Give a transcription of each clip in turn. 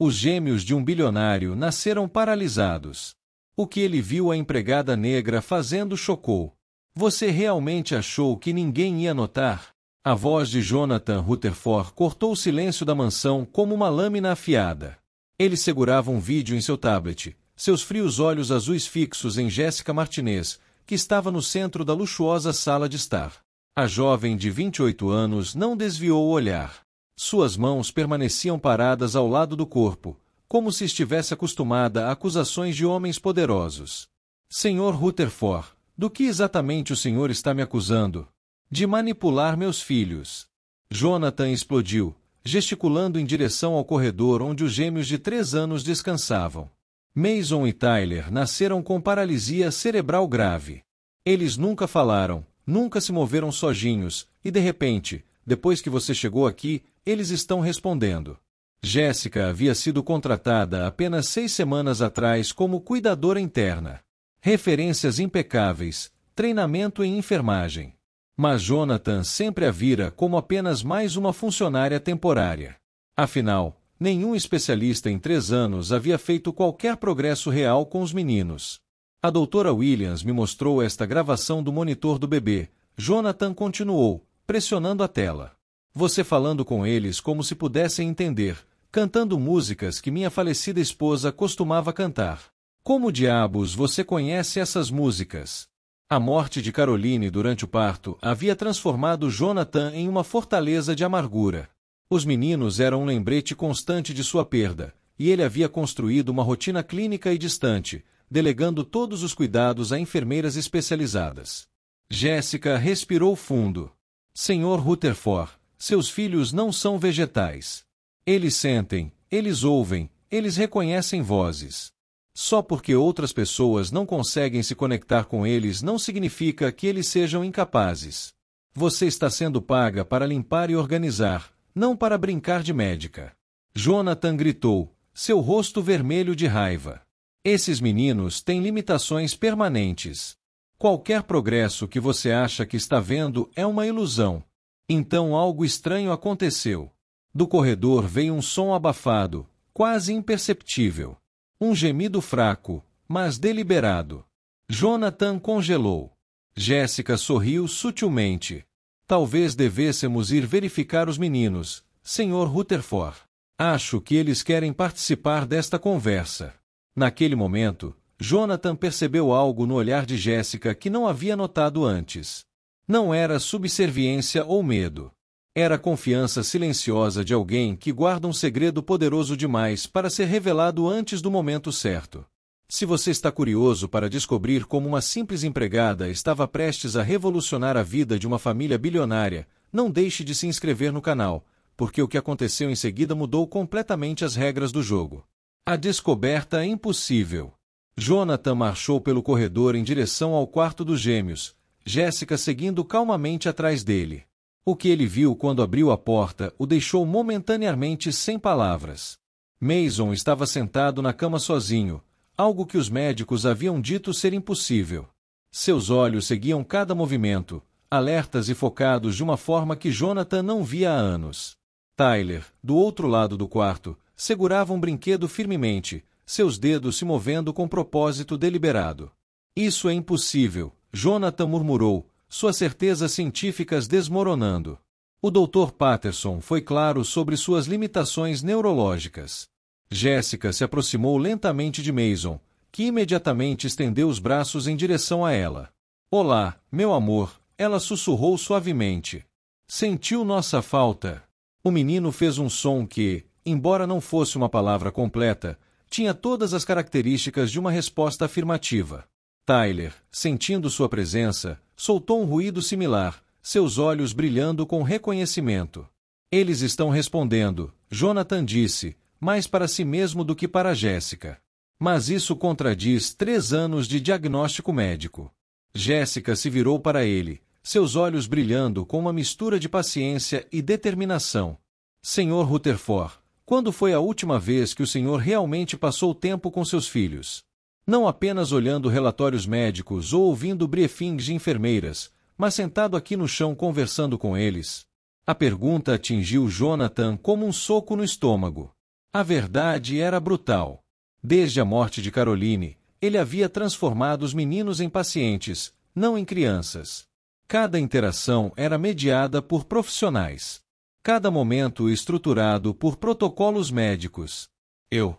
Os gêmeos de um bilionário nasceram paralisados. O que ele viu a empregada negra fazendo chocou. Você realmente achou que ninguém ia notar? A voz de Jonathan Rutherford cortou o silêncio da mansão como uma lâmina afiada. Ele segurava um vídeo em seu tablet, seus frios olhos azuis fixos em Jessica Martinez, que estava no centro da luxuosa sala de estar. A jovem de 28 anos não desviou o olhar. Suas mãos permaneciam paradas ao lado do corpo, como se estivesse acostumada a acusações de homens poderosos. Senhor Rutherford, do que exatamente o senhor está me acusando? De manipular meus filhos. Jonathan explodiu, gesticulando em direção ao corredor onde os gêmeos de 3 anos descansavam. Mason e Tyler nasceram com paralisia cerebral grave. Eles nunca falaram, nunca se moveram sozinhos, e de repente, depois que você chegou aqui, eles estão respondendo. Jessica havia sido contratada apenas 6 semanas atrás como cuidadora interna. Referências impecáveis, treinamento em enfermagem. Mas Jonathan sempre a vira como apenas mais uma funcionária temporária. Afinal, nenhum especialista em 3 anos havia feito qualquer progresso real com os meninos. A doutora Williams me mostrou esta gravação do monitor do bebê. Jonathan continuou, pressionando a tela. Você falando com eles como se pudessem entender, cantando músicas que minha falecida esposa costumava cantar. Como diabos você conhece essas músicas? A morte de Caroline durante o parto havia transformado Jonathan em uma fortaleza de amargura. Os meninos eram um lembrete constante de sua perda, e ele havia construído uma rotina clínica e distante, delegando todos os cuidados a enfermeiras especializadas. Jessica respirou fundo. Senhor Rutherford, seus filhos não são vegetais. Eles sentem, eles ouvem, eles reconhecem vozes. Só porque outras pessoas não conseguem se conectar com eles não significa que eles sejam incapazes. Você está sendo paga para limpar e organizar, não para brincar de médica. Jonathan gritou, seu rosto vermelho de raiva. Esses meninos têm limitações permanentes. Qualquer progresso que você acha que está vendo é uma ilusão. Então algo estranho aconteceu. Do corredor veio um som abafado, quase imperceptível. Um gemido fraco, mas deliberado. Jonathan congelou. Jessica sorriu sutilmente. Talvez devêssemos ir verificar os meninos, Sr. Rutherford. Acho que eles querem participar desta conversa. Naquele momento, Jonathan percebeu algo no olhar de Jessica que não havia notado antes. Não era subserviência ou medo. Era a confiança silenciosa de alguém que guarda um segredo poderoso demais para ser revelado antes do momento certo. Se você está curioso para descobrir como uma simples empregada estava prestes a revolucionar a vida de uma família bilionária, não deixe de se inscrever no canal, porque o que aconteceu em seguida mudou completamente as regras do jogo. A descoberta é impossível. Jonathan marchou pelo corredor em direção ao quarto dos gêmeos, Jessica seguindo calmamente atrás dele. O que ele viu quando abriu a porta o deixou momentaneamente sem palavras. Mason estava sentado na cama sozinho, algo que os médicos haviam dito ser impossível. Seus olhos seguiam cada movimento, alertas e focados de uma forma que Jonathan não via há anos. Tyler, do outro lado do quarto, segurava um brinquedo firmemente, seus dedos se movendo com propósito deliberado. Isso é impossível, Jonathan murmurou, suas certezas científicas desmoronando. O Dr. Patterson foi claro sobre suas limitações neurológicas. Jessica se aproximou lentamente de Mason, que imediatamente estendeu os braços em direção a ela. Olá, meu amor, ela sussurrou suavemente. Sentiu nossa falta? O menino fez um som que, embora não fosse uma palavra completa, tinha todas as características de uma resposta afirmativa. Tyler, sentindo sua presença, soltou um ruído similar, seus olhos brilhando com reconhecimento. Eles estão respondendo, Jonathan disse, mais para si mesmo do que para Jessica. Mas isso contradiz 3 anos de diagnóstico médico. Jessica se virou para ele, seus olhos brilhando com uma mistura de paciência e determinação. Senhor Rutherford, quando foi a última vez que o senhor realmente passou tempo com seus filhos? Não apenas olhando relatórios médicos ou ouvindo briefings de enfermeiras, mas sentado aqui no chão conversando com eles. A pergunta atingiu Jonathan como um soco no estômago. A verdade era brutal. Desde a morte de Caroline, ele havia transformado os meninos em pacientes, não em crianças. Cada interação era mediada por profissionais. Cada momento estruturado por protocolos médicos. Eu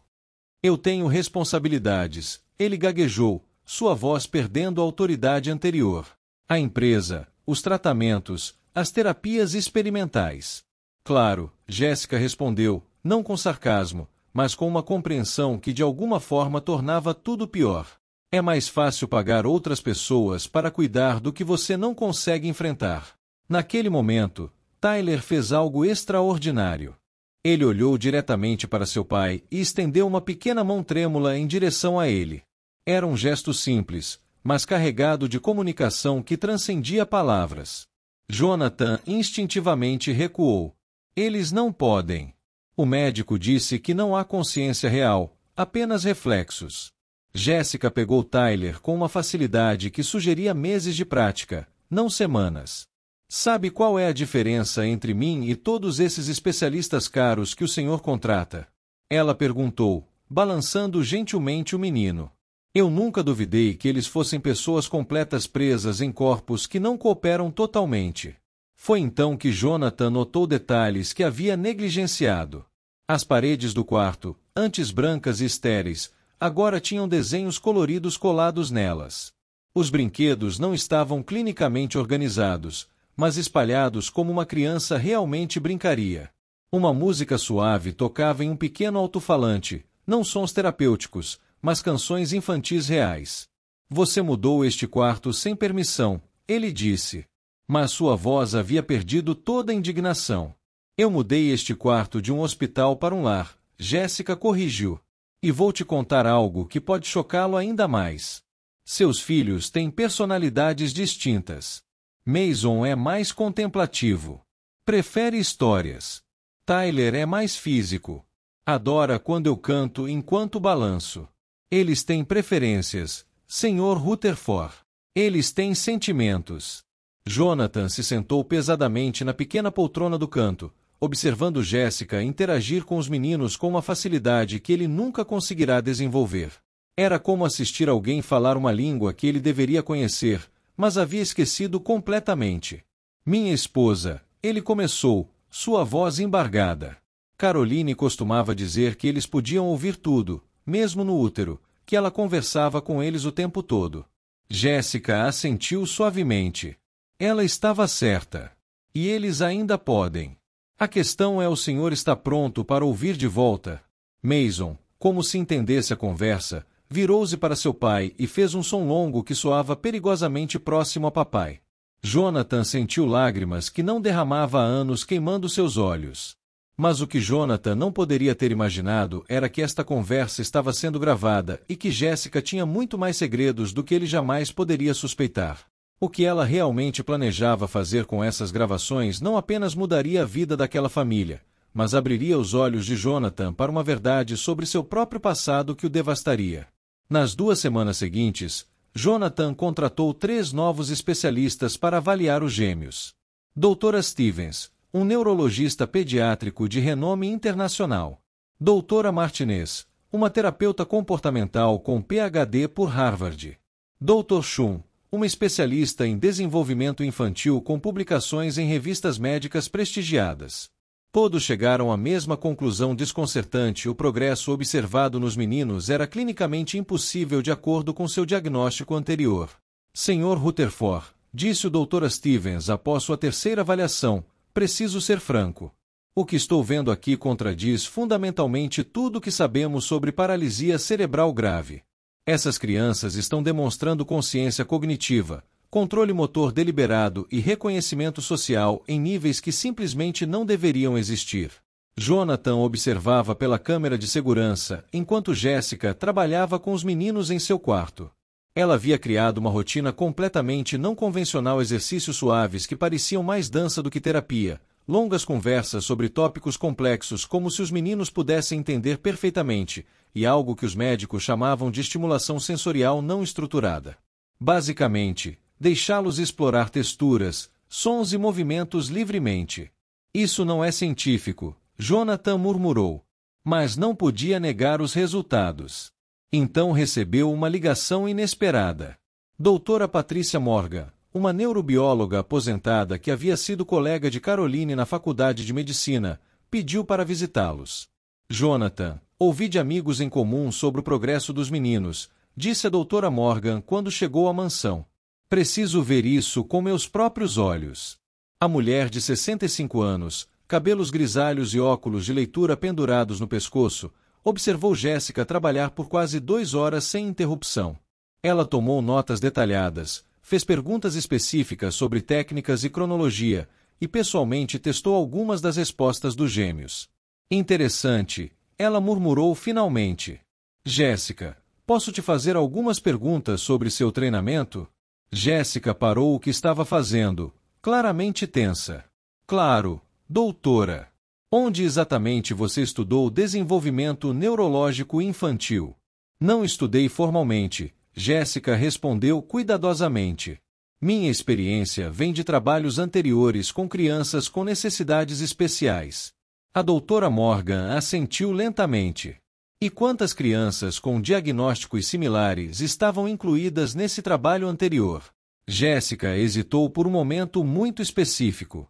tenho responsabilidades, ele gaguejou, sua voz perdendo a autoridade anterior. A empresa, os tratamentos, as terapias experimentais. Claro, Jéssica respondeu, não com sarcasmo, mas com uma compreensão que de alguma forma tornava tudo pior. É mais fácil pagar outras pessoas para cuidar do que você não consegue enfrentar. Naquele momento, Tyler fez algo extraordinário. Ele olhou diretamente para seu pai e estendeu uma pequena mão trêmula em direção a ele. Era um gesto simples, mas carregado de comunicação que transcendia palavras. Jonathan instintivamente recuou. Eles não podem. O médico disse que não há consciência real, apenas reflexos. Jéssica pegou Tyler com uma facilidade que sugeria meses de prática, não semanas. Sabe qual é a diferença entre mim e todos esses especialistas caros que o senhor contrata? Ela perguntou, balançando gentilmente o menino. Eu nunca duvidei que eles fossem pessoas completas presas em corpos que não cooperam totalmente. Foi então que Jonathan notou detalhes que havia negligenciado. As paredes do quarto, antes brancas e estéreis, agora tinham desenhos coloridos colados nelas. Os brinquedos não estavam clinicamente organizados, mas espalhados como uma criança realmente brincaria. Uma música suave tocava em um pequeno alto-falante, não sons terapêuticos, mas canções infantis reais. Você mudou este quarto sem permissão, ele disse. Mas sua voz havia perdido toda a indignação. Eu mudei este quarto de um hospital para um lar, Jéssica corrigiu. E vou te contar algo que pode chocá-lo ainda mais. Seus filhos têm personalidades distintas. Mason é mais contemplativo. Prefere histórias. Tyler é mais físico. Adora quando eu canto enquanto balanço. Eles têm preferências, Sr. Rutherford. Eles têm sentimentos. Jonathan se sentou pesadamente na pequena poltrona do canto, observando Jéssica interagir com os meninos com uma facilidade que ele nunca conseguirá desenvolver. Era como assistir alguém falar uma língua que ele deveria conhecer, mas havia esquecido completamente. Minha esposa, ele começou, sua voz embargada. Caroline costumava dizer que eles podiam ouvir tudo, mesmo no útero, que ela conversava com eles o tempo todo. Jéssica assentiu suavemente. Ela estava certa. E eles ainda podem. A questão é: o senhor está pronto para ouvir de volta? Mason, como se entendesse a conversa, virou-se para seu pai e fez um som longo que soava perigosamente próximo a papai. Jonathan sentiu lágrimas que não derramava há anos queimando seus olhos. Mas o que Jonathan não poderia ter imaginado era que esta conversa estava sendo gravada e que Jéssica tinha muito mais segredos do que ele jamais poderia suspeitar. O que ela realmente planejava fazer com essas gravações não apenas mudaria a vida daquela família, mas abriria os olhos de Jonathan para uma verdade sobre seu próprio passado que o devastaria. Nas 2 semanas seguintes, Jonathan contratou 3 novos especialistas para avaliar os gêmeos. Doutora Stevens, um neurologista pediátrico de renome internacional. Doutora Martinez, uma terapeuta comportamental com PhD por Harvard. Dr. Shum, uma especialista em desenvolvimento infantil com publicações em revistas médicas prestigiadas. Todos chegaram à mesma conclusão desconcertante: o progresso observado nos meninos era clinicamente impossível de acordo com seu diagnóstico anterior. Sr. Rutherford, disse o Dr. Stevens após sua 3ª avaliação, preciso ser franco. O que estou vendo aqui contradiz fundamentalmente tudo o que sabemos sobre paralisia cerebral grave. Essas crianças estão demonstrando consciência cognitiva, controle motor deliberado e reconhecimento social em níveis que simplesmente não deveriam existir. Jonathan observava pela câmera de segurança enquanto Jéssica trabalhava com os meninos em seu quarto. Ela havia criado uma rotina completamente não convencional: exercícios suaves que pareciam mais dança do que terapia, longas conversas sobre tópicos complexos como se os meninos pudessem entender perfeitamente, e algo que os médicos chamavam de estimulação sensorial não estruturada. Basicamente, deixá-los explorar texturas, sons e movimentos livremente. Isso não é científico, Jonathan murmurou. mas não podia negar os resultados. Então recebeu uma ligação inesperada. Doutora Patrícia Morgan, uma neurobióloga aposentada que havia sido colega de Caroline na faculdade de medicina, pediu para visitá-los. Jonathan, ouvi de amigos em comum sobre o progresso dos meninos, disse a doutora Morgan quando chegou à mansão. Preciso ver isso com meus próprios olhos. A mulher de 65 anos, cabelos grisalhos e óculos de leitura pendurados no pescoço, observou Jéssica trabalhar por quase 2 horas sem interrupção. Ela tomou notas detalhadas, fez perguntas específicas sobre técnicas e cronologia, e pessoalmente testou algumas das respostas dos gêmeos. Interessante, ela murmurou finalmente. Jéssica, posso te fazer algumas perguntas sobre seu treinamento? Jéssica parou o que estava fazendo, claramente tensa. Claro, doutora. Onde exatamente você estudou desenvolvimento neurológico infantil? Não estudei formalmente, Jéssica respondeu cuidadosamente. Minha experiência vem de trabalhos anteriores com crianças com necessidades especiais. A doutora Morgan assentiu lentamente. E quantas crianças com diagnósticos similares estavam incluídas nesse trabalho anterior? Jéssica hesitou por um momento muito específico.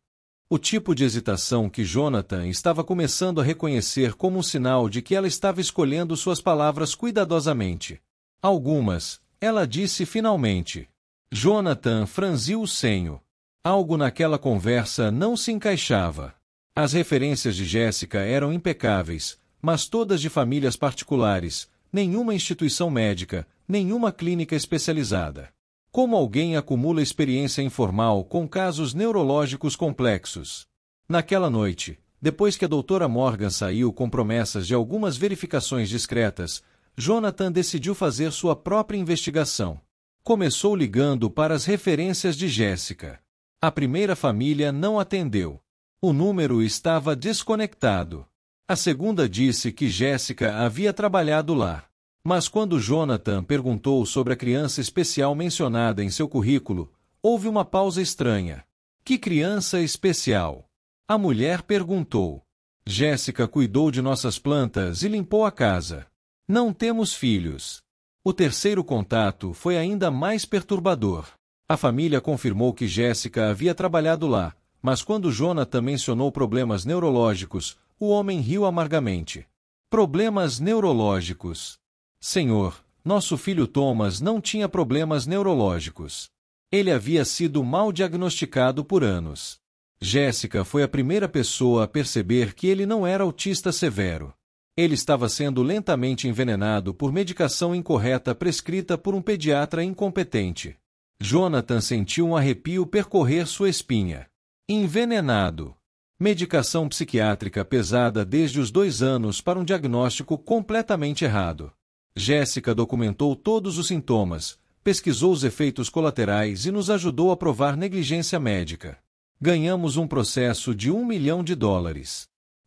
O tipo de hesitação que Jonathan estava começando a reconhecer como um sinal de que ela estava escolhendo suas palavras cuidadosamente. Algumas, ela disse finalmente. Jonathan franziu o senho. Algo naquela conversa não se encaixava. As referências de Jéssica eram impecáveis, mas todas de famílias particulares, nenhuma instituição médica, nenhuma clínica especializada. Como alguém acumula experiência informal com casos neurológicos complexos? Naquela noite, depois que a doutora Morgan saiu com promessas de algumas verificações discretas, Jonathan decidiu fazer sua própria investigação. Começou ligando para as referências de Jéssica. A primeira família não atendeu. O número estava desconectado. A segunda disse que Jéssica havia trabalhado lá. Mas quando Jonathan perguntou sobre a criança especial mencionada em seu currículo, houve uma pausa estranha. Que criança especial? A mulher perguntou. Jéssica cuidou de nossas plantas e limpou a casa. Não temos filhos. O terceiro contato foi ainda mais perturbador. A família confirmou que Jéssica havia trabalhado lá, mas quando Jonathan mencionou problemas neurológicos, o homem riu amargamente. Problemas neurológicos. Senhor, nosso filho Thomas não tinha problemas neurológicos. Ele havia sido mal diagnosticado por anos. Jéssica foi a primeira pessoa a perceber que ele não era autista severo. Ele estava sendo lentamente envenenado por medicação incorreta prescrita por um pediatra incompetente. Jonathan sentiu um arrepio percorrer sua espinha. Envenenado. Medicação psiquiátrica pesada desde os 2 anos para um diagnóstico completamente errado. Jéssica documentou todos os sintomas, pesquisou os efeitos colaterais e nos ajudou a provar negligência médica. Ganhamos um processo de $1 milhão.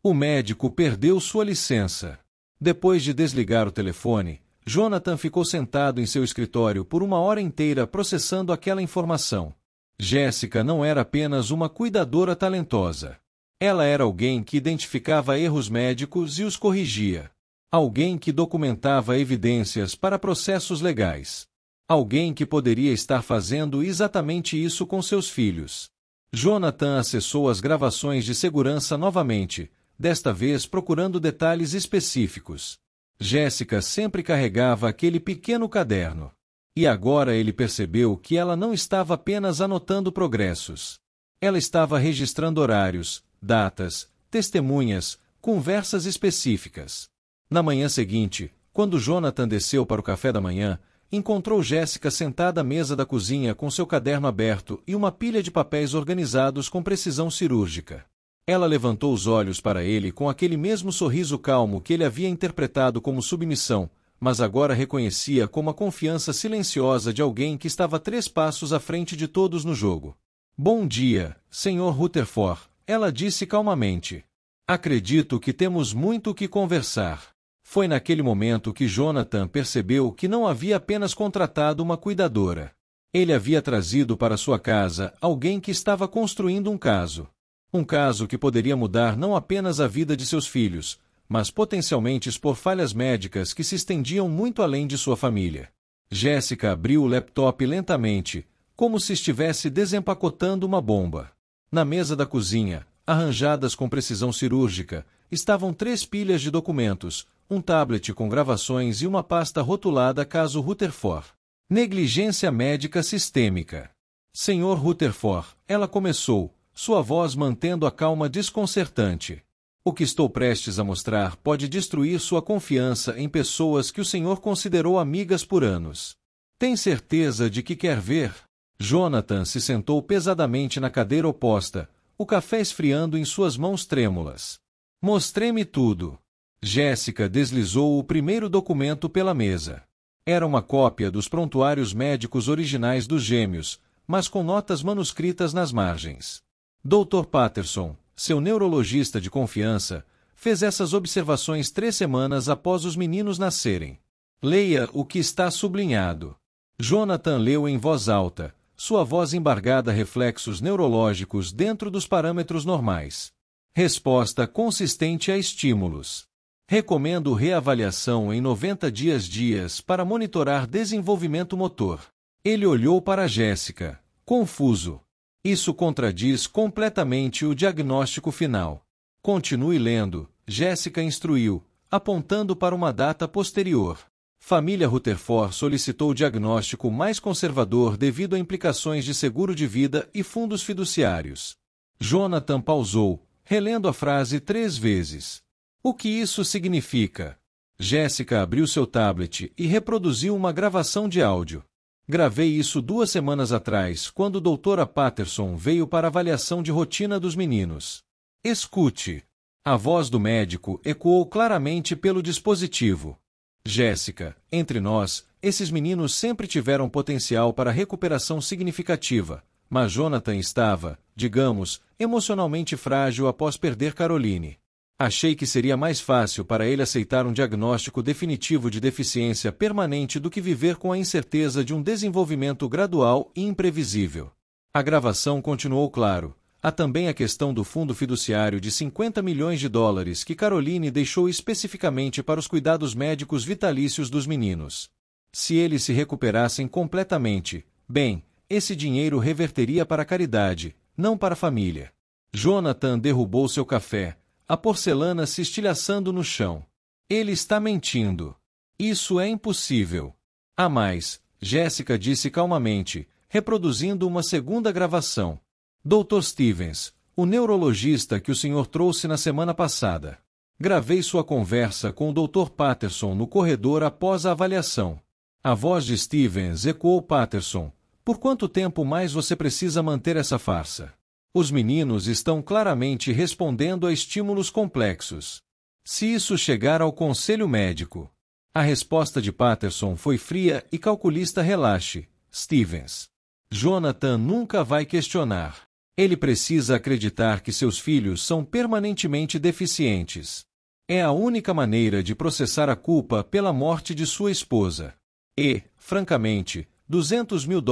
O médico perdeu sua licença. Depois de desligar o telefone, Jonathan ficou sentado em seu escritório por 1 hora inteira processando aquela informação. Jéssica não era apenas uma cuidadora talentosa. Ela era alguém que identificava erros médicos e os corrigia. Alguém que documentava evidências para processos legais. Alguém que poderia estar fazendo exatamente isso com seus filhos. Jonathan acessou as gravações de segurança novamente, desta vez procurando detalhes específicos. Jéssica sempre carregava aquele pequeno caderno. E agora ele percebeu que ela não estava apenas anotando progressos. Ela estava registrando horários, datas, testemunhas, conversas específicas. Na manhã seguinte, quando Jonathan desceu para o café da manhã, encontrou Jéssica sentada à mesa da cozinha com seu caderno aberto e uma pilha de papéis organizados com precisão cirúrgica. Ela levantou os olhos para ele com aquele mesmo sorriso calmo que ele havia interpretado como submissão, mas agora reconhecia como a confiança silenciosa de alguém que estava 3 passos à frente de todos no jogo. Bom dia, Sr. Rutherford, ela disse calmamente. Acredito que temos muito o que conversar. Foi naquele momento que Jonathan percebeu que não havia apenas contratado uma cuidadora. Ele havia trazido para sua casa alguém que estava construindo um caso. Um caso que poderia mudar não apenas a vida de seus filhos, mas potencialmente expor falhas médicas que se estendiam muito além de sua família. Jéssica abriu o laptop lentamente, como se estivesse desempacotando uma bomba. Na mesa da cozinha, arranjadas com precisão cirúrgica, estavam 3 pilhas de documentos, um tablet com gravações e uma pasta rotulada caso Rutherford. Negligência médica sistêmica. Sr. Rutherford, ela começou, sua voz mantendo a calma desconcertante. O que estou prestes a mostrar pode destruir sua confiança em pessoas que o senhor considerou amigas por anos. Tem certeza de que quer ver? Jonathan se sentou pesadamente na cadeira oposta, o café esfriando em suas mãos trêmulas. Mostrei-me tudo. Jéssica deslizou o primeiro documento pela mesa. Era uma cópia dos prontuários médicos originais dos gêmeos, mas com notas manuscritas nas margens. Dr. Patterson, seu neurologista de confiança, fez essas observações 3 semanas após os meninos nascerem. Leia o que está sublinhado. Jonathan leu em voz alta, sua voz embargada a reflexos neurológicos dentro dos parâmetros normais. Resposta consistente a estímulos. Recomendo reavaliação em 90 dias para monitorar desenvolvimento motor. Ele olhou para Jéssica, confuso. Isso contradiz completamente o diagnóstico final. Continue lendo, Jéssica instruiu, apontando para uma data posterior. Família Rutherford solicitou o diagnóstico mais conservador devido a implicações de seguro de vida e fundos fiduciários. Jonathan pausou, relendo a frase 3 vezes. O que isso significa? Jéssica abriu seu tablet e reproduziu uma gravação de áudio. Gravei isso 2 semanas atrás, quando Dra. Patterson veio para avaliação de rotina dos meninos. Escute. A voz do médico ecoou claramente pelo dispositivo. Jéssica, entre nós, esses meninos sempre tiveram potencial para recuperação significativa, mas Jonathan estava, digamos, emocionalmente frágil após perder Caroline. Achei que seria mais fácil para ele aceitar um diagnóstico definitivo de deficiência permanente do que viver com a incerteza de um desenvolvimento gradual e imprevisível. A gravação continuou claro. Há também a questão do fundo fiduciário de $50 milhões que Caroline deixou especificamente para os cuidados médicos vitalícios dos meninos. Se eles se recuperassem completamente, bem, esse dinheiro reverteria para a caridade, não para a família. Jonathan derrubou seu café, a porcelana se estilhaçando no chão. Ele está mentindo. Isso é impossível. Há mais, Jéssica disse calmamente, reproduzindo uma segunda gravação. Dr. Stevens, o neurologista que o senhor trouxe na semana passada. Gravei sua conversa com o Dr. Patterson no corredor após a avaliação. A voz de Stevens ecoou Patterson. Por quanto tempo mais você precisa manter essa farsa? Os meninos estão claramente respondendo a estímulos complexos. Se isso chegar ao conselho médico. A resposta de Patterson foi fria e calculista. Relaxe, Stevens. Jonathan nunca vai questionar. Ele precisa acreditar que seus filhos são permanentemente deficientes. É a única maneira de processar a culpa pela morte de sua esposa. E, francamente, $200 mil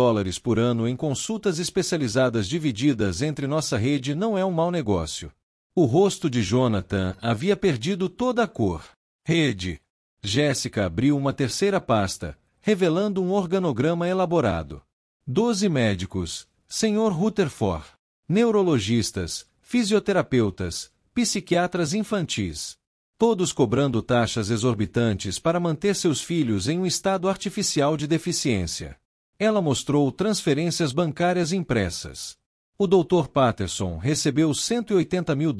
por ano em consultas especializadas divididas entre nossa rede não é um mau negócio. O rosto de Jonathan havia perdido toda a cor. Rede. Jéssica abriu uma terceira pasta, revelando um organograma elaborado. 12 médicos, Sr. Rutherford, neurologistas, fisioterapeutas, psiquiatras infantis. Todos cobrando taxas exorbitantes para manter seus filhos em um estado artificial de deficiência. Ela mostrou transferências bancárias impressas. O Dr. Patterson recebeu $180 mil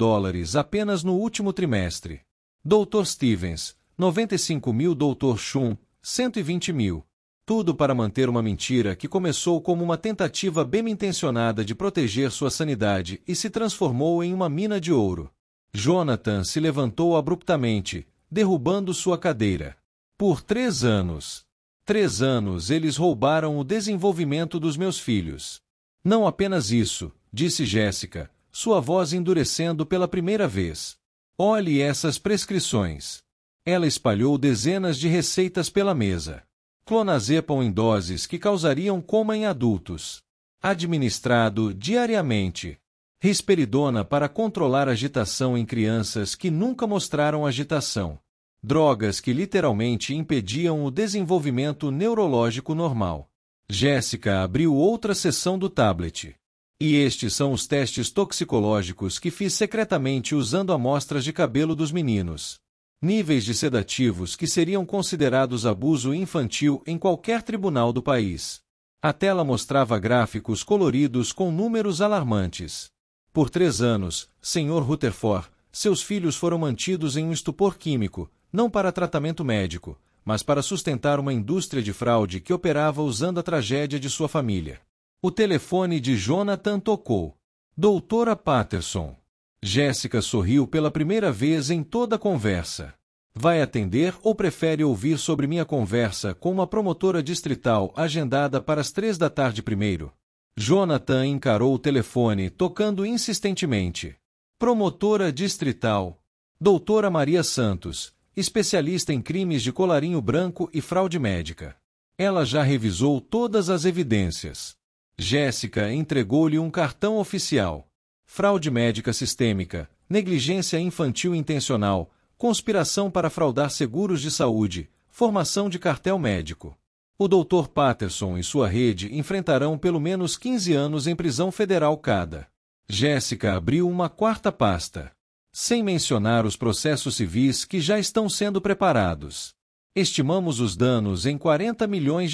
apenas no último trimestre. Dr. Stevens, 95 mil. Dr. Shum, 120 mil. Tudo para manter uma mentira que começou como uma tentativa bem-intencionada de proteger sua sanidade e se transformou em uma mina de ouro. Jonathan se levantou abruptamente, derrubando sua cadeira. Por 3 anos. 3 anos eles roubaram o desenvolvimento dos meus filhos. Não apenas isso, disse Jéssica, sua voz endurecendo pela primeira vez. Olhe essas prescrições. Ela espalhou dezenas de receitas pela mesa. Clonazepam em doses que causariam coma em adultos. Administrado diariamente. Risperidona para controlar agitação em crianças que nunca mostraram agitação. Drogas que literalmente impediam o desenvolvimento neurológico normal. Jéssica abriu outra seção do tablet. E estes são os testes toxicológicos que fiz secretamente usando amostras de cabelo dos meninos. Níveis de sedativos que seriam considerados abuso infantil em qualquer tribunal do país. A tela mostrava gráficos coloridos com números alarmantes. Por 3 anos, Sr. Rutherford, seus filhos foram mantidos em um estupor químico, não para tratamento médico, mas para sustentar uma indústria de fraude que operava usando a tragédia de sua família. O telefone de Jonathan tocou. Doutora Patterson. Jéssica sorriu pela primeira vez em toda a conversa. Vai atender ou prefere ouvir sobre minha conversa com uma promotora distrital agendada para as 3 da tarde primeiro? Jonathan encarou o telefone, tocando insistentemente. Promotora distrital. Doutora Maria Santos, especialista em crimes de colarinho branco e fraude médica. Ela já revisou todas as evidências. Jéssica entregou-lhe um cartão oficial. Fraude médica sistêmica, negligência infantil intencional, conspiração para fraudar seguros de saúde, formação de cartel médico. O Dr. Patterson e sua rede enfrentarão pelo menos 15 anos em prisão federal cada. Jéssica abriu uma 4ª pasta. Sem mencionar os processos civis que já estão sendo preparados. Estimamos os danos em $40 milhões.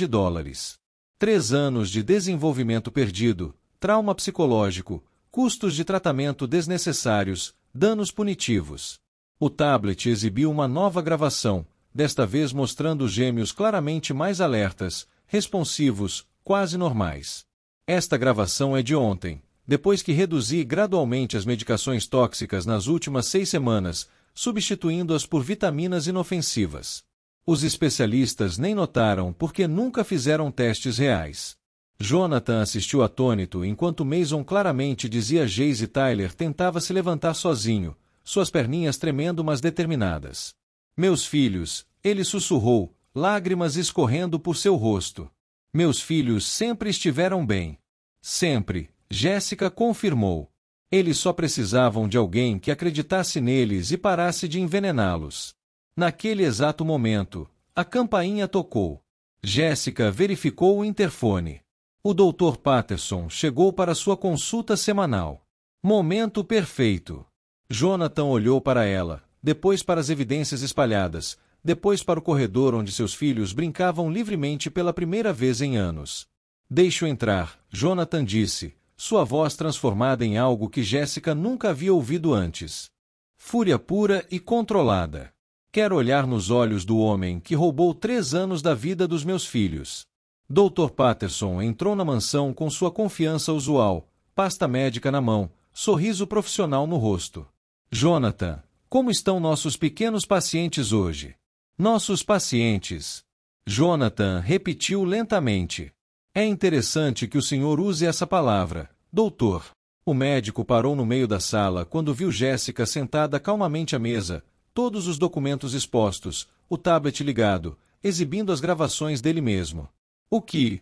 3 anos de desenvolvimento perdido, trauma psicológico, custos de tratamento desnecessários, danos punitivos. O tablet exibiu uma nova gravação, desta vez mostrando os gêmeos claramente mais alertas, responsivos, quase normais. Esta gravação é de ontem, depois que reduzi gradualmente as medicações tóxicas nas últimas 6 semanas, substituindo-as por vitaminas inofensivas. Os especialistas nem notaram porque nunca fizeram testes reais. Jonathan assistiu atônito enquanto Mason claramente dizia Jayce Tyler tentava se levantar sozinho, suas perninhas tremendo mas determinadas. Meus filhos, ele sussurrou, lágrimas escorrendo por seu rosto. Meus filhos sempre estiveram bem. Sempre, Jéssica confirmou. Eles só precisavam de alguém que acreditasse neles e parasse de envenená-los. Naquele exato momento, a campainha tocou. Jéssica verificou o interfone. O Dr. Patterson chegou para sua consulta semanal. Momento perfeito. Jonathan olhou para ela, depois para as evidências espalhadas, depois para o corredor onde seus filhos brincavam livremente pela primeira vez em anos. Deixe-o entrar, Jonathan disse, sua voz transformada em algo que Jéssica nunca havia ouvido antes. Fúria pura e controlada. Quero olhar nos olhos do homem que roubou 3 anos da vida dos meus filhos. Dr. Patterson entrou na mansão com sua confiança usual, pasta médica na mão, sorriso profissional no rosto. Jonathan, como estão nossos pequenos pacientes hoje? Nossos pacientes. Jonathan repetiu lentamente. É interessante que o senhor use essa palavra, doutor. O médico parou no meio da sala quando viu Jéssica sentada calmamente à mesa, todos os documentos expostos, o tablet ligado, exibindo as gravações dele mesmo. O que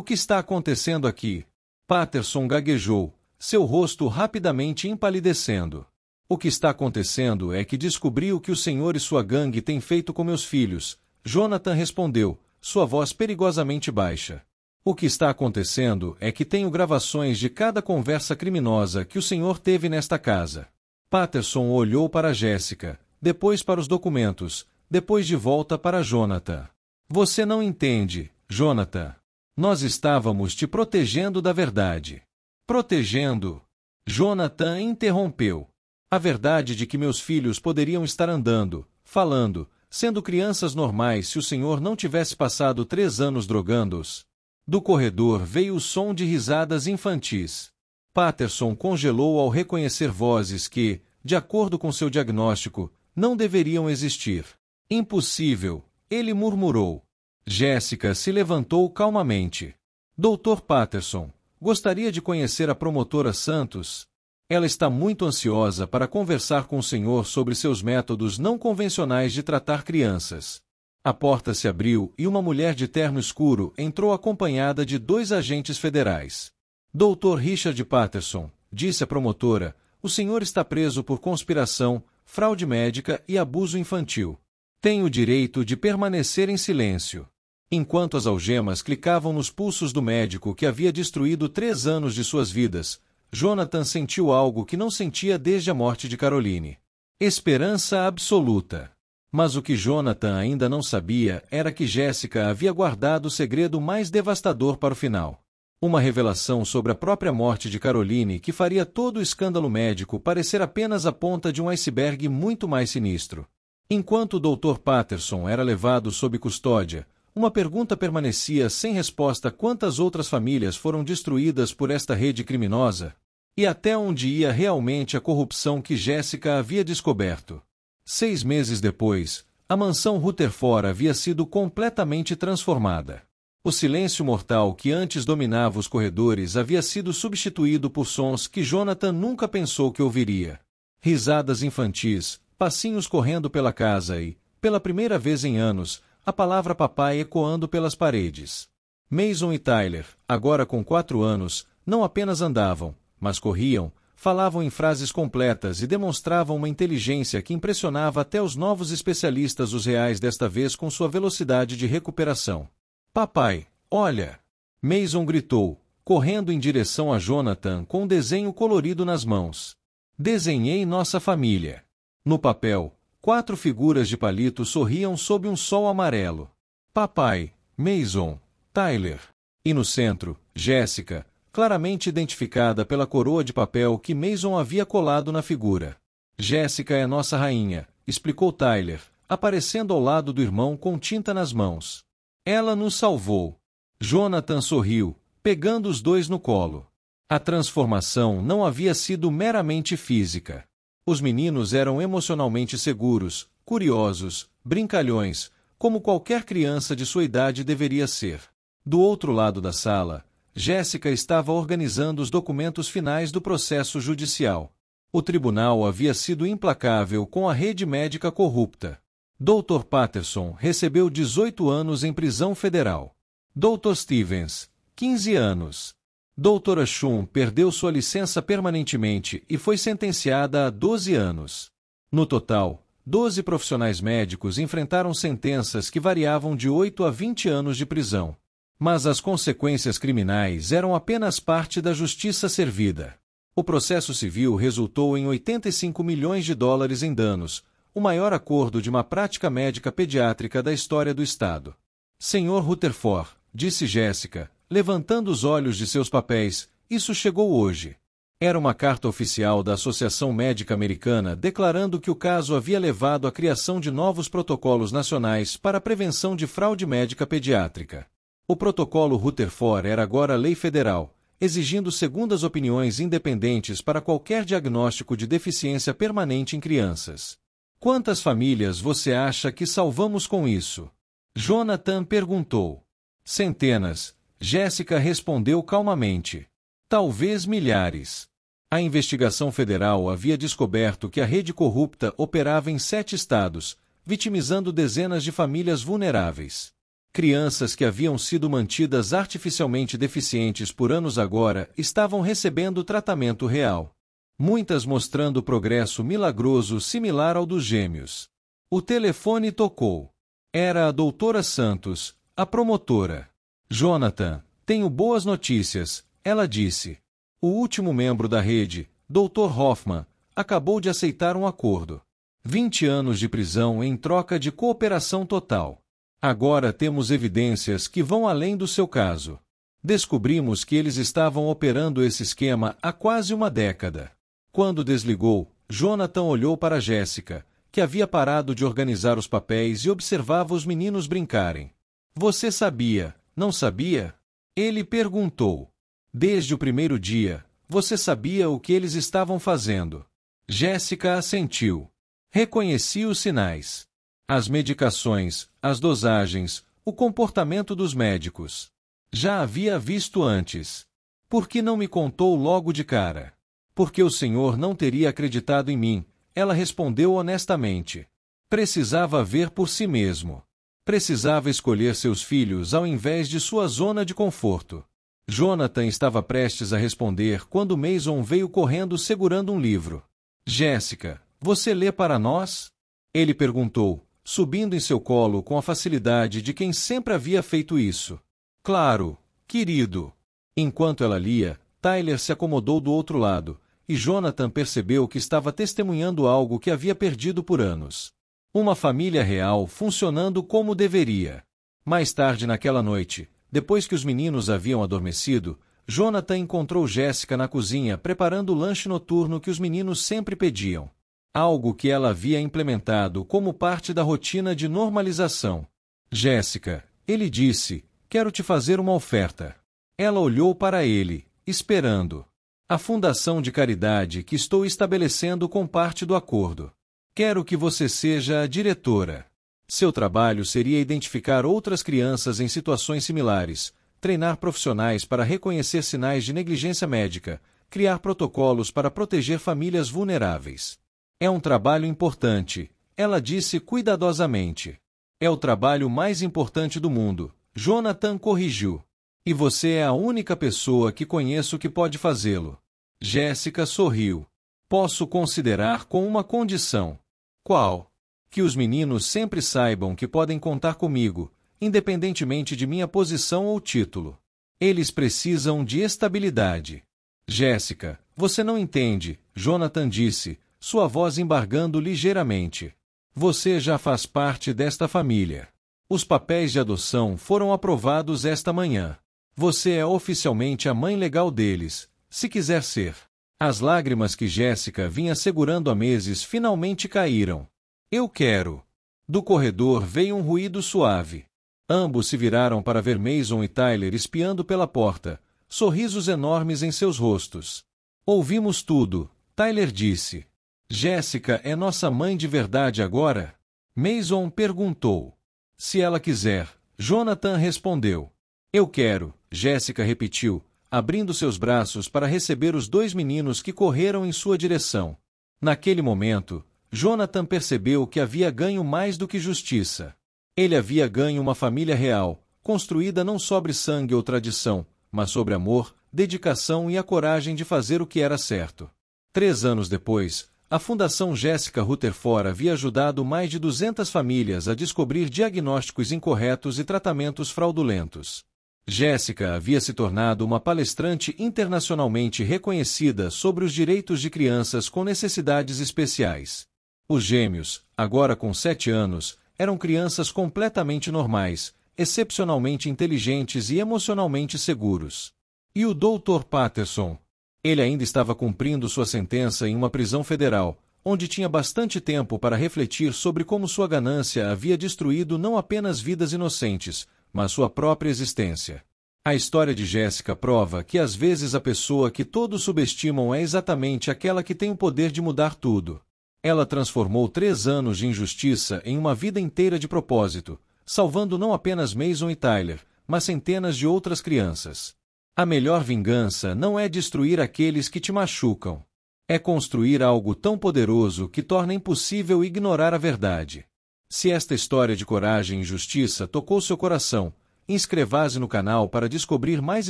está acontecendo aqui? Patterson gaguejou, seu rosto rapidamente empalidecendo. O que está acontecendo é que descobri o que o senhor e sua gangue têm feito com meus filhos, Jonathan respondeu, sua voz perigosamente baixa. O que está acontecendo é que tenho gravações de cada conversa criminosa que o senhor teve nesta casa. Patterson olhou para Jéssica, depois para os documentos, depois de volta para Jonathan. Você não entende, Jonathan. Nós estávamos te protegendo da verdade. Protegendo? Jonathan interrompeu. A verdade de que meus filhos poderiam estar andando, falando, sendo crianças normais se o senhor não tivesse passado 3 anos drogando-os. Do corredor veio o som de risadas infantis. Patterson congelou ao reconhecer vozes que, de acordo com seu diagnóstico, não deveriam existir. Impossível, ele murmurou. Jéssica se levantou calmamente. Dr. Patterson, gostaria de conhecer a promotora Santos? Ela está muito ansiosa para conversar com o senhor sobre seus métodos não convencionais de tratar crianças. A porta se abriu e uma mulher de terno escuro entrou acompanhada de 2 agentes federais. Dr. Richard Patterson, disse a promotora, o senhor está preso por conspiração, fraude médica e abuso infantil. Tem o direito de permanecer em silêncio. Enquanto as algemas clicavam nos pulsos do médico que havia destruído 3 anos de suas vidas, Jonathan sentiu algo que não sentia desde a morte de Caroline. Esperança absoluta. Mas o que Jonathan ainda não sabia era que Jessica havia guardado o segredo mais devastador para o final. Uma revelação sobre a própria morte de Caroline que faria todo o escândalo médico parecer apenas a ponta de um iceberg muito mais sinistro. Enquanto o Dr. Patterson era levado sob custódia, uma pergunta permanecia sem resposta: quantas outras famílias foram destruídas por esta rede criminosa? E até onde ia realmente a corrupção que Jessica havia descoberto? 6 meses depois, a mansão Rutherford havia sido completamente transformada. O silêncio mortal que antes dominava os corredores havia sido substituído por sons que Jonathan nunca pensou que ouviria. Risadas infantis, passinhos correndo pela casa e, pela primeira vez em anos, a palavra papai ecoando pelas paredes. Mason e Tyler, agora com 4 anos, não apenas andavam, mas corriam, falavam em frases completas e demonstravam uma inteligência que impressionava até os novos especialistas os reais, desta vez com sua velocidade de recuperação. Papai, olha! Mason gritou, correndo em direção a Jonathan com um desenho colorido nas mãos. Desenhei nossa família. No papel, 4 figuras de palito sorriam sob um sol amarelo. Papai, Mason, Tyler. E no centro, Jessica, claramente identificada pela coroa de papel que Mason havia colado na figura. Jessica é nossa rainha, explicou Tyler, aparecendo ao lado do irmão com tinta nas mãos. Ela nos salvou. Jonathan sorriu, pegando os dois no colo. A transformação não havia sido meramente física. Os meninos eram emocionalmente seguros, curiosos, brincalhões, como qualquer criança de sua idade deveria ser. Do outro lado da sala, Jessica estava organizando os documentos finais do processo judicial. O tribunal havia sido implacável com a rede médica corrupta. Dr. Patterson recebeu 18 anos em prisão federal. Dr. Stevens, 15 anos. Dra. Shum perdeu sua licença permanentemente e foi sentenciada a 12 anos. No total, 12 profissionais médicos enfrentaram sentenças que variavam de 8 a 20 anos de prisão. Mas as consequências criminais eram apenas parte da justiça servida. O processo civil resultou em 85 milhões de dólares em danos, o maior acordo de uma prática médica pediátrica da história do Estado. Senhor Rutherford, disse Jessica, levantando os olhos de seus papéis, isso chegou hoje. Era uma carta oficial da Associação Médica Americana declarando que o caso havia levado à criação de novos protocolos nacionais para a prevenção de fraude médica pediátrica. O protocolo Rutherford era agora lei federal, exigindo segundas opiniões independentes para qualquer diagnóstico de deficiência permanente em crianças. Quantas famílias você acha que salvamos com isso? Jonathan perguntou. Centenas, Jessica respondeu calmamente. Talvez milhares. A investigação federal havia descoberto que a rede corrupta operava em 7 estados, vitimizando dezenas de famílias vulneráveis. Crianças que haviam sido mantidas artificialmente deficientes por anos agora estavam recebendo tratamento real. Muitas mostrando progresso milagroso similar ao dos gêmeos. O telefone tocou. Era a doutora Santos, a promotora. Jonathan, tenho boas notícias, ela disse. O último membro da rede, Dr. Hoffman, acabou de aceitar um acordo. 20 anos de prisão em troca de cooperação total. Agora temos evidências que vão além do seu caso. Descobrimos que eles estavam operando esse esquema há quase uma década. Quando desligou, Jonathan olhou para Jessica, que havia parado de organizar os papéis e observava os meninos brincarem. Você sabia, não sabia? Ele perguntou. Desde o primeiro dia, você sabia o que eles estavam fazendo. Jessica assentiu. Reconheci os sinais. As medicações, as dosagens, o comportamento dos médicos. Já havia visto antes. Por que não me contou logo de cara? Porque o senhor não teria acreditado em mim, ela respondeu honestamente. Precisava ver por si mesmo. Precisava escolher seus filhos ao invés de sua zona de conforto. Jonathan estava prestes a responder quando Mason veio correndo segurando um livro. Jéssica, você lê para nós? Ele perguntou, subindo em seu colo com a facilidade de quem sempre havia feito isso. Claro, querido. Enquanto ela lia, Tyler se acomodou do outro lado, e Jonathan percebeu que estava testemunhando algo que havia perdido por anos. Uma família real funcionando como deveria. Mais tarde naquela noite, depois que os meninos haviam adormecido, Jonathan encontrou Jéssica na cozinha preparando o lanche noturno que os meninos sempre pediam. Algo que ela havia implementado como parte da rotina de normalização. Jéssica, ele disse, quero te fazer uma oferta. Ela olhou para ele, esperando. A fundação de caridade que estou estabelecendo com parte do acordo. Quero que você seja a diretora. Seu trabalho seria identificar outras crianças em situações similares, treinar profissionais para reconhecer sinais de negligência médica, criar protocolos para proteger famílias vulneráveis. É um trabalho importante, ela disse cuidadosamente. É o trabalho mais importante do mundo, Jonathan corrigiu. E você é a única pessoa que conheço que pode fazê-lo. Jéssica sorriu. Posso considerar com uma condição. Qual? Que os meninos sempre saibam que podem contar comigo, independentemente de minha posição ou título. Eles precisam de estabilidade. Jéssica, você não entende, Jonathan disse, sua voz embargando ligeiramente. Você já faz parte desta família. Os papéis de adoção foram aprovados esta manhã. Você é oficialmente a mãe legal deles, se quiser ser. As lágrimas que Jéssica vinha segurando há meses finalmente caíram. Eu quero. Do corredor veio um ruído suave. Ambos se viraram para ver Mason e Tyler espiando pela porta, sorrisos enormes em seus rostos. Ouvimos tudo, Tyler disse. Jéssica é nossa mãe de verdade agora? Mason perguntou. Se ela quiser, Jonathan respondeu. Eu quero, Jéssica repetiu, abrindo seus braços para receber os dois meninos que correram em sua direção. Naquele momento, Jonathan percebeu que havia ganho mais do que justiça. Ele havia ganho uma família real, construída não sobre sangue ou tradição, mas sobre amor, dedicação e a coragem de fazer o que era certo. 3 anos depois, a Fundação Jéssica Rutherford havia ajudado mais de 200 famílias a descobrir diagnósticos incorretos e tratamentos fraudulentos. Jéssica havia se tornado uma palestrante internacionalmente reconhecida sobre os direitos de crianças com necessidades especiais. Os gêmeos, agora com 7 anos, eram crianças completamente normais, excepcionalmente inteligentes e emocionalmente seguros. E o Dr. Patterson? Ele ainda estava cumprindo sua sentença em uma prisão federal, onde tinha bastante tempo para refletir sobre como sua ganância havia destruído não apenas vidas inocentes, mas sua própria existência. A história de Jéssica prova que às vezes a pessoa que todos subestimam é exatamente aquela que tem o poder de mudar tudo. Ela transformou 3 anos de injustiça em uma vida inteira de propósito, salvando não apenas Mason e Tyler, mas centenas de outras crianças. A melhor vingança não é destruir aqueles que te machucam. É construir algo tão poderoso que torna impossível ignorar a verdade. Se esta história de coragem e justiça tocou seu coração, inscreva-se no canal para descobrir mais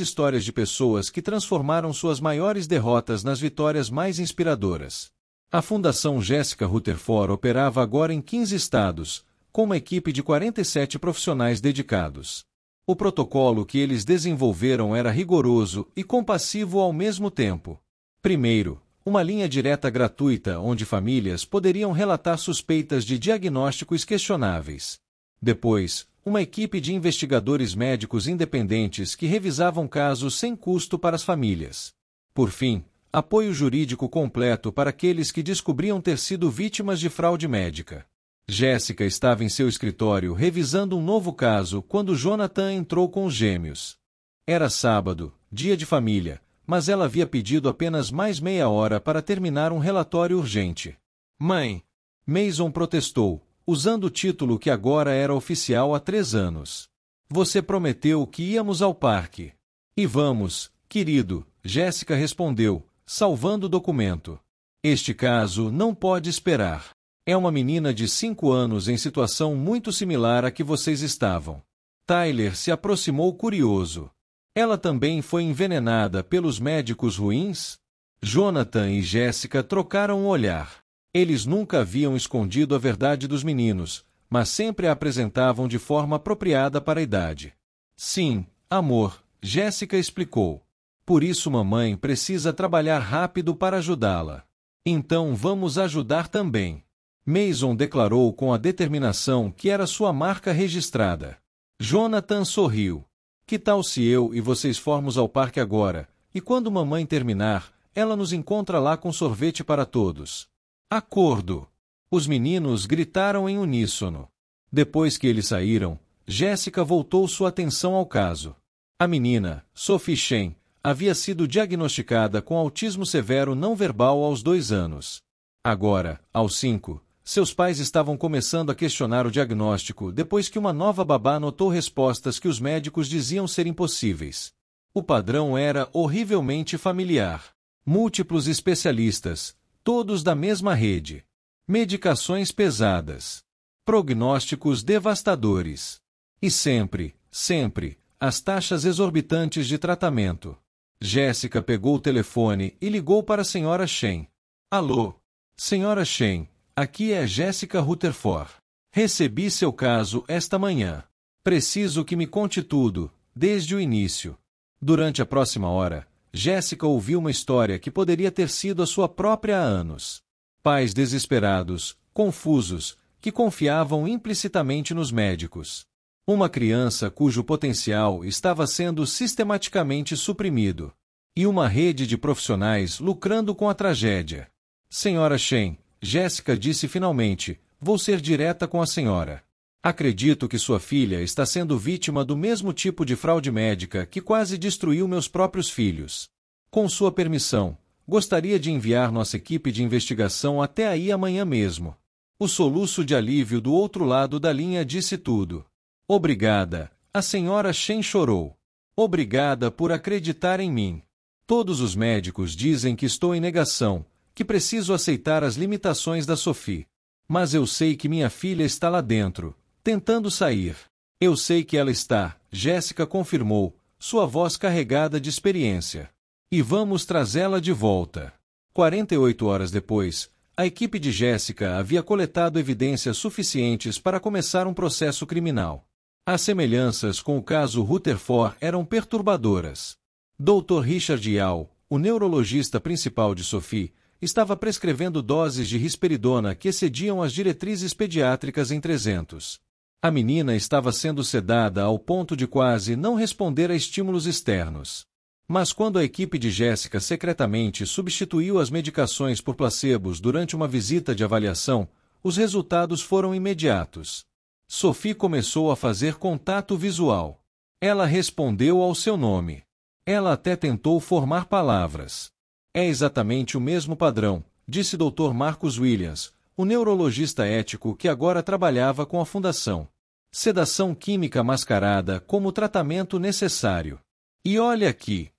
histórias de pessoas que transformaram suas maiores derrotas nas vitórias mais inspiradoras. A Fundação Jéssica Rutherford operava agora em 15 estados, com uma equipe de 47 profissionais dedicados. O protocolo que eles desenvolveram era rigoroso e compassivo ao mesmo tempo. Primeiro, uma linha direta gratuita onde famílias poderiam relatar suspeitas de diagnósticos questionáveis. Depois, uma equipe de investigadores médicos independentes que revisavam casos sem custo para as famílias. Por fim, apoio jurídico completo para aqueles que descobriam ter sido vítimas de fraude médica. Jéssica estava em seu escritório revisando um novo caso quando Jonathan entrou com os gêmeos. Era sábado, dia de família, mas ela havia pedido apenas mais meia hora para terminar um relatório urgente. Mãe! Mason protestou, usando o título que agora era oficial há 3 anos. Você prometeu que íamos ao parque. E vamos, querido, Jéssica respondeu, salvando o documento. Este caso não pode esperar. É uma menina de 5 anos em situação muito similar à que vocês estavam. Tyler se aproximou curioso. Ela também foi envenenada pelos médicos ruins? Jonathan e Jéssica trocaram um olhar. Eles nunca haviam escondido a verdade dos meninos, mas sempre a apresentavam de forma apropriada para a idade. Sim, amor, Jéssica explicou. Por isso mamãe precisa trabalhar rápido para ajudá-la. Então vamos ajudar também. Mason declarou com a determinação que era sua marca registrada. Jonathan sorriu. Que tal se eu e vocês formos ao parque agora, e quando mamãe terminar, ela nos encontra lá com sorvete para todos? Acordo! Os meninos gritaram em uníssono. Depois que eles saíram, Jéssica voltou sua atenção ao caso. A menina, Sophie Shen, havia sido diagnosticada com autismo severo não verbal aos 2 anos. Agora, aos 5, seus pais estavam começando a questionar o diagnóstico depois que uma nova babá notou respostas que os médicos diziam ser impossíveis. O padrão era horrivelmente familiar. Múltiplos especialistas, todos da mesma rede. Medicações pesadas. Prognósticos devastadores. E sempre, as taxas exorbitantes de tratamento. Jéssica pegou o telefone e ligou para a Sra. Shen. Alô? Sra. Shen, aqui é Jéssica Rutherford. Recebi seu caso esta manhã. Preciso que me conte tudo, desde o início. Durante a próxima hora, Jéssica ouviu uma história que poderia ter sido a sua própria há anos. Pais desesperados, confusos, que confiavam implicitamente nos médicos. Uma criança cujo potencial estava sendo sistematicamente suprimido. E uma rede de profissionais lucrando com a tragédia. Sra. Shen, Jéssica disse finalmente, vou ser direta com a senhora. Acredito que sua filha está sendo vítima do mesmo tipo de fraude médica que quase destruiu meus próprios filhos. Com sua permissão, gostaria de enviar nossa equipe de investigação até aí amanhã mesmo. O soluço de alívio do outro lado da linha disse tudo. Obrigada, a Sra. Shen chorou. Obrigada por acreditar em mim. Todos os médicos dizem que estou em negação, que preciso aceitar as limitações da Sophie. Mas eu sei que minha filha está lá dentro, tentando sair. Eu sei que ela está, Jéssica confirmou, sua voz carregada de experiência. E vamos trazê-la de volta. 48 horas depois, a equipe de Jéssica havia coletado evidências suficientes para começar um processo criminal. As semelhanças com o caso Rutherford eram perturbadoras. Dr. Richard Yao, o neurologista principal de Sophie, estava prescrevendo doses de risperidona que excediam as diretrizes pediátricas em 300. A menina estava sendo sedada ao ponto de quase não responder a estímulos externos. Mas quando a equipe de Jéssica secretamente substituiu as medicações por placebos durante uma visita de avaliação, os resultados foram imediatos. Sophie começou a fazer contato visual. Ela respondeu ao seu nome. Ela até tentou formar palavras. É exatamente o mesmo padrão, disse Dr. Marcus Williams, o neurologista ético que agora trabalhava com a fundação. Sedação química mascarada como tratamento necessário. E olha aqui.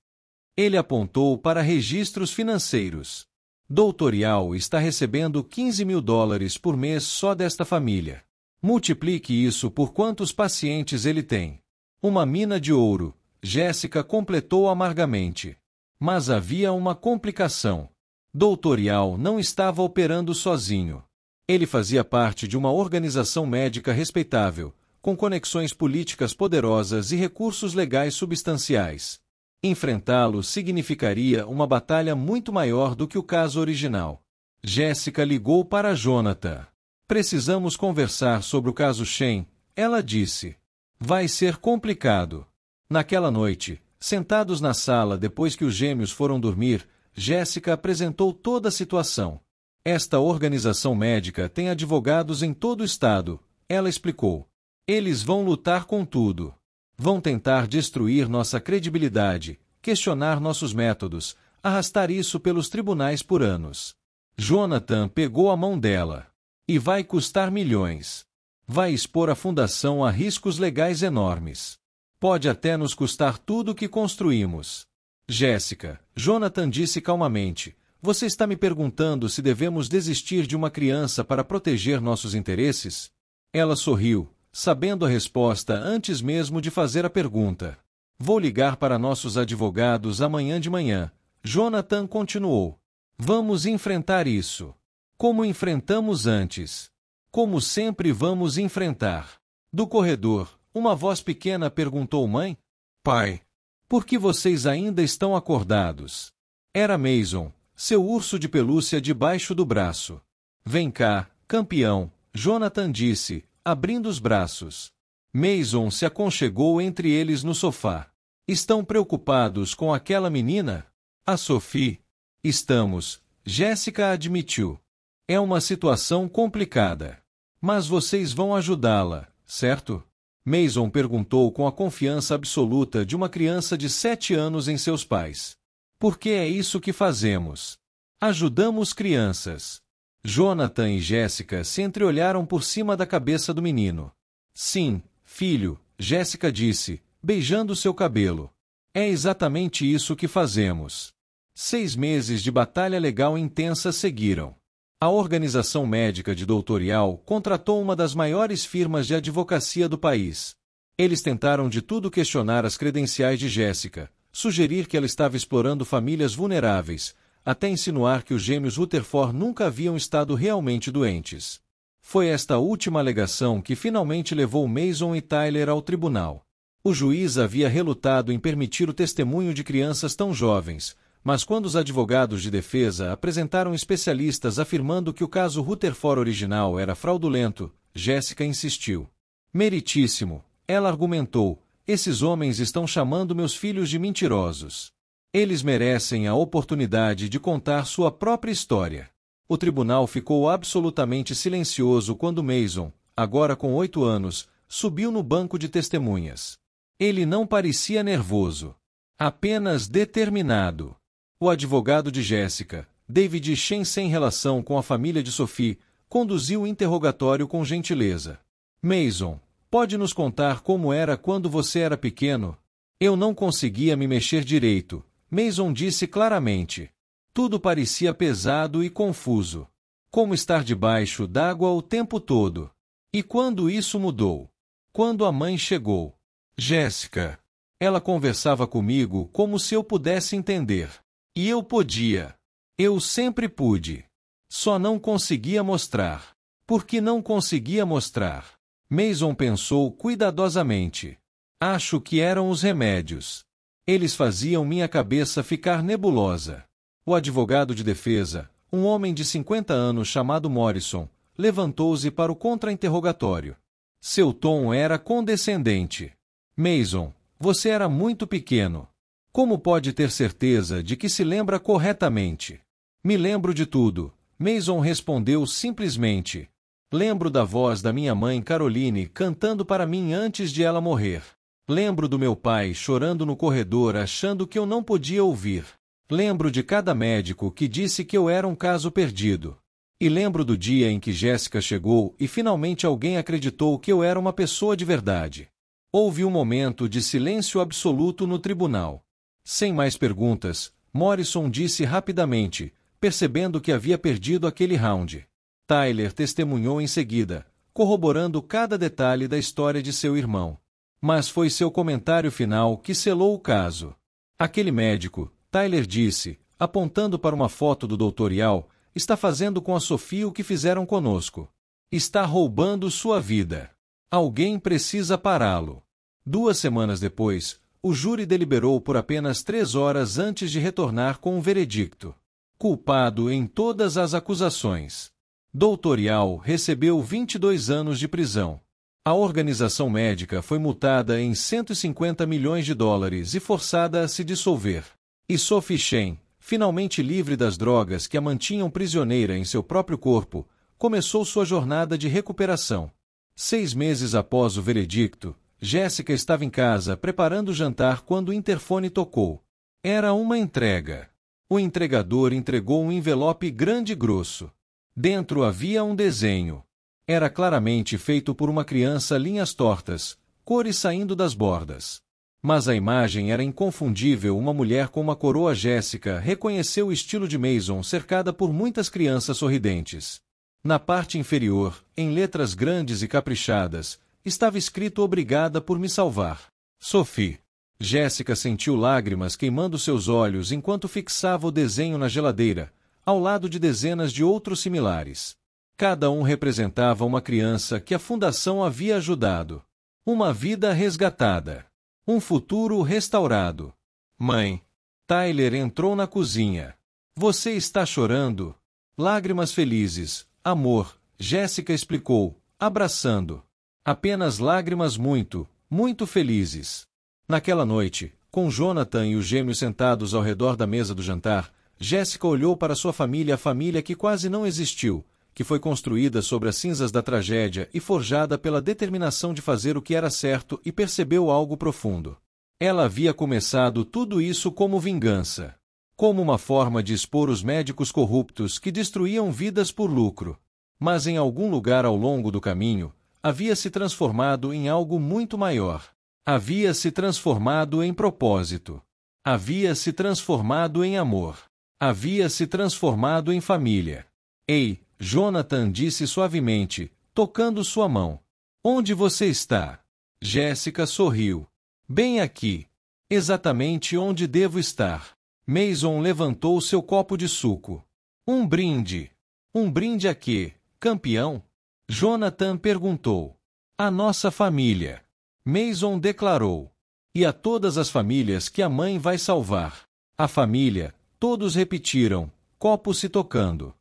Ele apontou para registros financeiros. Dr. Yao está recebendo $15.000 por mês só desta família. Multiplique isso por quantos pacientes ele tem. Uma mina de ouro, Jéssica completou amargamente. Mas havia uma complicação. Dr. Yao não estava operando sozinho. Ele fazia parte de uma organização médica respeitável, com conexões políticas poderosas e recursos legais substanciais. Enfrentá-lo significaria uma batalha muito maior do que o caso original. Jéssica ligou para Jonathan. Precisamos conversar sobre o caso Shen, ela disse. Vai ser complicado. Naquela noite, sentados na sala depois que os gêmeos foram dormir, Jéssica apresentou toda a situação. Esta organização médica tem advogados em todo o estado, ela explicou. Eles vão lutar com tudo. Vão tentar destruir nossa credibilidade, questionar nossos métodos, arrastar isso pelos tribunais por anos. Jonathan pegou a mão dela. E vai custar milhões. Vai expor a fundação a riscos legais enormes. Pode até nos custar tudo o que construímos. Jéssica, Jonathan disse calmamente, você está me perguntando se devemos desistir de uma criança para proteger nossos interesses? Ela sorriu, sabendo a resposta antes mesmo de fazer a pergunta. Vou ligar para nossos advogados amanhã de manhã. Jonathan continuou. Vamos enfrentar isso. Como enfrentamos antes. Como sempre vamos enfrentar. Do corredor, uma voz pequena perguntou: mãe? Pai. Por que vocês ainda estão acordados? Era Mason, seu urso de pelúcia debaixo do braço. Vem cá, campeão, Jonathan disse, abrindo os braços. Mason se aconchegou entre eles no sofá. Estão preocupados com aquela menina? A Sophie. Estamos, Jéssica admitiu. É uma situação complicada. Mas vocês vão ajudá-la, certo? Mason perguntou com a confiança absoluta de uma criança de 7 anos em seus pais. Porque é isso que fazemos. Ajudamos crianças. Jonathan e Jéssica se entreolharam por cima da cabeça do menino. Sim, filho, Jéssica disse, beijando seu cabelo. É exatamente isso que fazemos. 6 meses de batalha legal intensa seguiram. A organização médica de Doutorial contratou uma das maiores firmas de advocacia do país. Eles tentaram de tudo questionar as credenciais de Jéssica, sugerir que ela estava explorando famílias vulneráveis, até insinuar que os gêmeos Rutherford nunca haviam estado realmente doentes. Foi esta última alegação que finalmente levou Mason e Tyler ao tribunal. O juiz havia relutado em permitir o testemunho de crianças tão jovens, mas quando os advogados de defesa apresentaram especialistas afirmando que o caso Rutherford original era fraudulento, Jéssica insistiu. Meritíssimo, ela argumentou, esses homens estão chamando meus filhos de mentirosos. Eles merecem a oportunidade de contar sua própria história. O tribunal ficou absolutamente silencioso quando Mason, agora com 8 anos, subiu no banco de testemunhas. Ele não parecia nervoso. Apenas determinado. O advogado de Jéssica, David Shen, sem relação com a família de Sophie, conduziu o interrogatório com gentileza. Mason, pode nos contar como era quando você era pequeno? Eu não conseguia me mexer direito, Mason disse claramente. Tudo parecia pesado e confuso. Como estar debaixo d'água o tempo todo. E quando isso mudou? Quando a mãe chegou. Jéssica. Ela conversava comigo como se eu pudesse entender. E eu podia. Eu sempre pude. Só não conseguia mostrar. Por que não conseguia mostrar? Mason pensou cuidadosamente. Acho que eram os remédios. Eles faziam minha cabeça ficar nebulosa. O advogado de defesa, um homem de 50 anos chamado Morrison, levantou-se para o contra-interrogatório. Seu tom era condescendente. Mason, você era muito pequeno. Como pode ter certeza de que se lembra corretamente? Me lembro de tudo, Mason respondeu simplesmente. Lembro da voz da minha mãe Caroline cantando para mim antes de ela morrer. Lembro do meu pai chorando no corredor achando que eu não podia ouvir. Lembro de cada médico que disse que eu era um caso perdido. E lembro do dia em que Jéssica chegou e finalmente alguém acreditou que eu era uma pessoa de verdade. Houve um momento de silêncio absoluto no tribunal. Sem mais perguntas, Morrison disse rapidamente, percebendo que havia perdido aquele round. Tyler testemunhou em seguida, corroborando cada detalhe da história de seu irmão. Mas foi seu comentário final que selou o caso. Aquele médico, Tyler disse, apontando para uma foto do doutorial, está fazendo com a Sophie o que fizeram conosco. Está roubando sua vida. Alguém precisa pará-lo. 2 semanas depois, o júri deliberou por apenas 3 horas antes de retornar com um veredicto. Culpado em todas as acusações. Doutorial recebeu 22 anos de prisão. A organização médica foi multada em 150 milhões de dólares e forçada a se dissolver. E Sophie Shen, finalmente livre das drogas que a mantinham prisioneira em seu próprio corpo, começou sua jornada de recuperação. 6 meses após o veredicto, Jéssica estava em casa preparando o jantar quando o interfone tocou. Era uma entrega. O entregador entregou um envelope grande e grosso. Dentro havia um desenho. Era claramente feito por uma criança, linhas tortas, cores saindo das bordas. Mas a imagem era inconfundível. Uma mulher com uma coroa. Jéssica reconheceu o estilo de Mason cercada por muitas crianças sorridentes. Na parte inferior, em letras grandes e caprichadas, estava escrito: Obrigada por me salvar. Sophie. Jéssica sentiu lágrimas queimando seus olhos enquanto fixava o desenho na geladeira, ao lado de dezenas de outros similares. Cada um representava uma criança que a fundação havia ajudado. Uma vida resgatada. Um futuro restaurado. Mãe. Tyler entrou na cozinha. Você está chorando? Lágrimas felizes. Amor, Jéssica explicou, abraçando. Apenas lágrimas muito, muito felizes. Naquela noite, com Jonathan e os gêmeos sentados ao redor da mesa do jantar, Jéssica olhou para sua família, a família que quase não existiu, que foi construída sobre as cinzas da tragédia e forjada pela determinação de fazer o que era certo, e percebeu algo profundo. Ela havia começado tudo isso como vingança. Como uma forma de expor os médicos corruptos que destruíam vidas por lucro. Mas em algum lugar ao longo do caminho, havia se transformado em algo muito maior. Havia se transformado em propósito. Havia se transformado em amor. Havia se transformado em família. Ei, Jonathan disse suavemente, tocando sua mão. Onde você está? Jéssica sorriu. Bem aqui. Exatamente onde devo estar. Mason levantou seu copo de suco. Um brinde. Um brinde a quê, campeão? Jonathan perguntou. A nossa família. Mason declarou. E a todas as famílias que a mãe vai salvar. A família, todos repetiram, copos se tocando.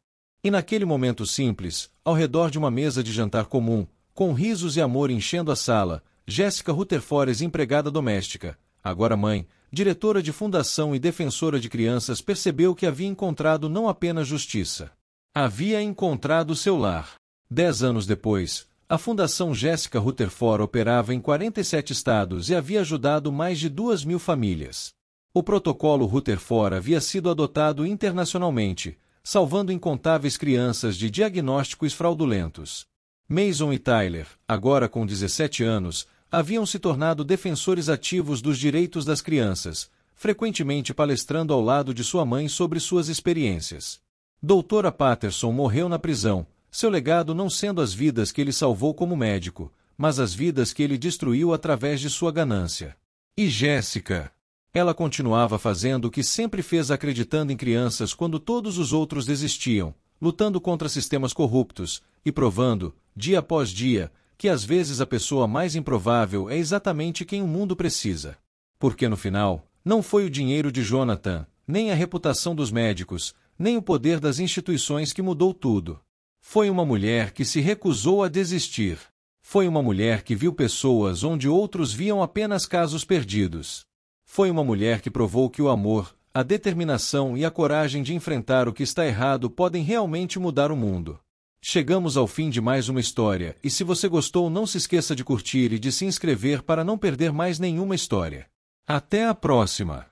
E naquele momento simples, ao redor de uma mesa de jantar comum, com risos e amor enchendo a sala, Jéssica Rutherford, empregada doméstica, agora mãe, diretora de fundação e defensora de crianças, percebeu que havia encontrado não apenas justiça. Havia encontrado seu lar. 10 anos depois, a Fundação Jéssica Rutherford operava em 47 estados e havia ajudado mais de 2.000 famílias. O protocolo Rutherford havia sido adotado internacionalmente, salvando incontáveis crianças de diagnósticos fraudulentos. Mason e Tyler, agora com 17 anos, haviam se tornado defensores ativos dos direitos das crianças, frequentemente palestrando ao lado de sua mãe sobre suas experiências. Doutora Patterson morreu na prisão, seu legado não sendo as vidas que ele salvou como médico, mas as vidas que ele destruiu através de sua ganância. E Jéssica? Ela continuava fazendo o que sempre fez, acreditando em crianças quando todos os outros desistiam, lutando contra sistemas corruptos, e provando, dia após dia, que às vezes a pessoa mais improvável é exatamente quem o mundo precisa. Porque no final, não foi o dinheiro de Jonathan, nem a reputação dos médicos, nem o poder das instituições que mudou tudo. Foi uma mulher que se recusou a desistir. Foi uma mulher que viu pessoas onde outros viam apenas casos perdidos. Foi uma mulher que provou que o amor, a determinação e a coragem de enfrentar o que está errado podem realmente mudar o mundo. Chegamos ao fim de mais uma história, e se você gostou, não se esqueça de curtir e de se inscrever para não perder mais nenhuma história. Até a próxima!